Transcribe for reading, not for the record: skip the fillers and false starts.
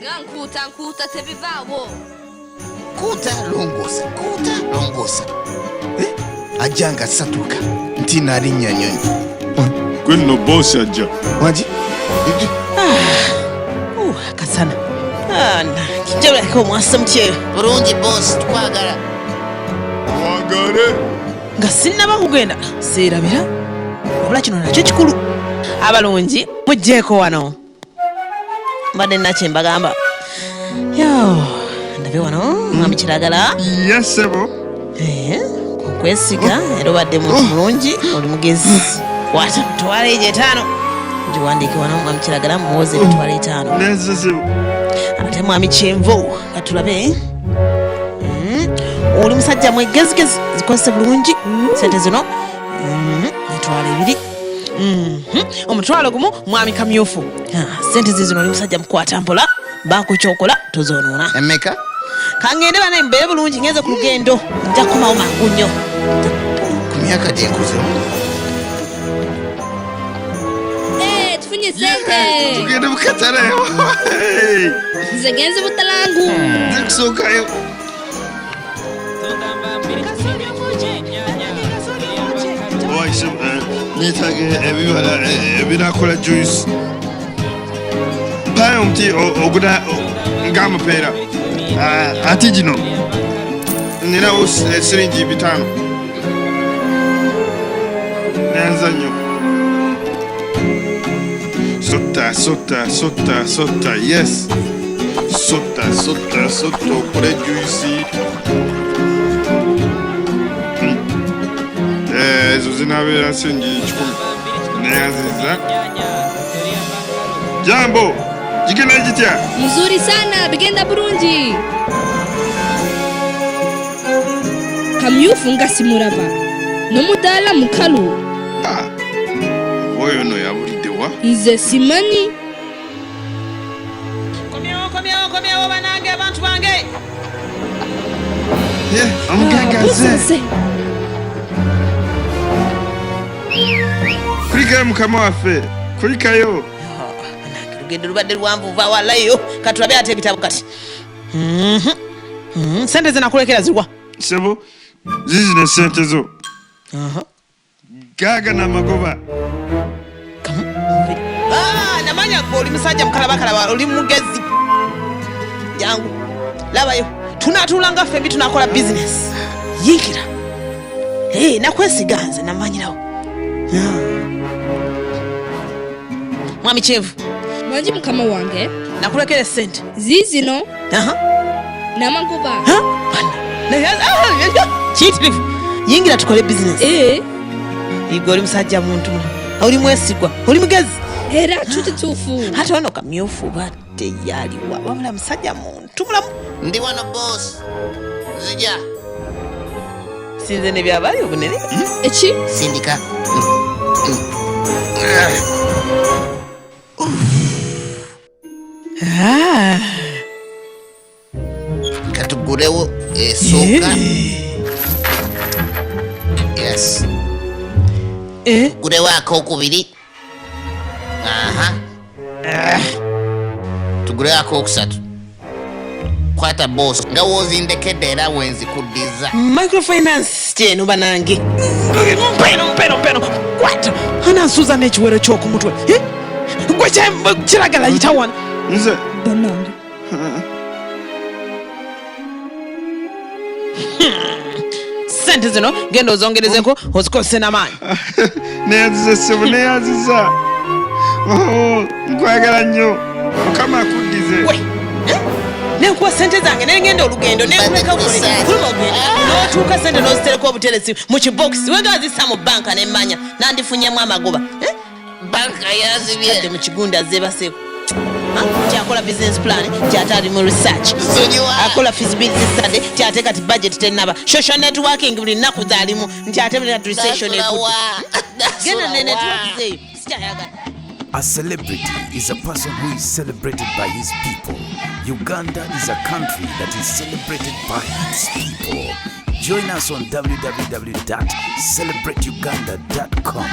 Nkuta tebivaawo. Kuta longosa. Ajanga satuka. Ntina alinya nyonyi. Gwenno boss ajja. Waji? Kasana. Kijabula ko mwasa mchero. Bulungi boss twagala. Wagale. Nga sinnaba kugenda seerabira. Wabula kino nakyo kikulu. Abalungi mujjeeko wano. Mbadde nakye mbagamba. Ndabe wano mwami Kiragala. Yes sebo. Kwesiga era obadde muntu mulungi oli mugezi. Wata twala eje 5. Ndiwandiike wano mwami Kiragala muwoze twala 5. Neze sebo. Ate mwami Kyenvu katulabe. Oli musajja mwegezigezi zikozese bulungi sente zino. Etwala 2. Omutwalo gumu mwami Kamyufu. Sente zino oli musajja mukwata mpola bakukyokola tozonoona. Emeka? Kangende bana mbere bulungi ngeze ku lugendo nja kumawo mangu nnyo. Ku myaka gyenkuze. Tufunye sente. Tugende mukatale. Nze genze butalangu. Nekusokayo. Netage ebibala ebinakola juice. Payo mti oguda ngamapeera. Ati gino nina siringi 5 nanza nnyo. Sota yes. Sota okole juice. Ezo zinabeera siringi 10 neyanziza. Jambo jigenda jitya? Mzuri sana bigenda bulungi. Kamyufu nga simuraba. Nomudala mukalu. Oyo no yabulidde wa? Nze simanyi. Komyewo banange abantu bange. Amugagaze. Kulikayo mukama waffe. Kulikayo. Lugendo lubadde luwanvu va walayo katulabe ate ebitabo kati. Sente zinakulekera ziwa. Sebo zizine sente zo. Gaga na magoba. Namanya oli musajja mukalaba oli mugezi. Jangu labayo tunatulanga ffe tunakola business. Yingira. Nakwesiganze namanyirawo. Mwami Kyenvu. Mwanji mukama wange. Nakulekera sente. Zizino. Namagoba. Chitirifu. Yingira tukole business. Igoli musajja muntu. Oli mwesigwa. Oli mugezi. Era tutufu. Hata wano Kamyufu badde yaliwa. Wabula musajja muntu mulamu. Ndi wano boss. Zija. Sinze ne byabali obunene. Echi? Sindika. Katugurewo esoka. Yes. Gurewo akokubiri. Tugurewo akokusatu. Kwata boss nga wozindekedde era wenzi kuddiza. Microfinance kyeno banange. Mpeno. Kwata. Anansuuza n'ekiwero ky'oku mutwe. Gwe Kiragala yita wano. Nze. Banange. Sente zino genda ozongerezeko ozikozese n'amaanyi. Neyanziza sebo neyanziza. Nkwagala nnyo. Mukama akuddize. Nenkuwa sente zange nengenda olugendo nenkuleka n'otuuka sente n'ozitereka obuteresi mu kibookisi wega azisa mu banka nemmanya nandifunyemu amagoba. Banka yazibye. Adde mu kigunda zebaseeko. Kyakola business plan kyatali mu research. Akola feasibility study kyate kati budget tenaba. Social networking buli nnaku zaalimu nti ate buli recession ekulu. Genda ne network zeyo sikyayagala. A celebrity is a person who is celebrated by his people. Uganda is a country that is celebrated by its people. Join us on www.celebrateuganda.com.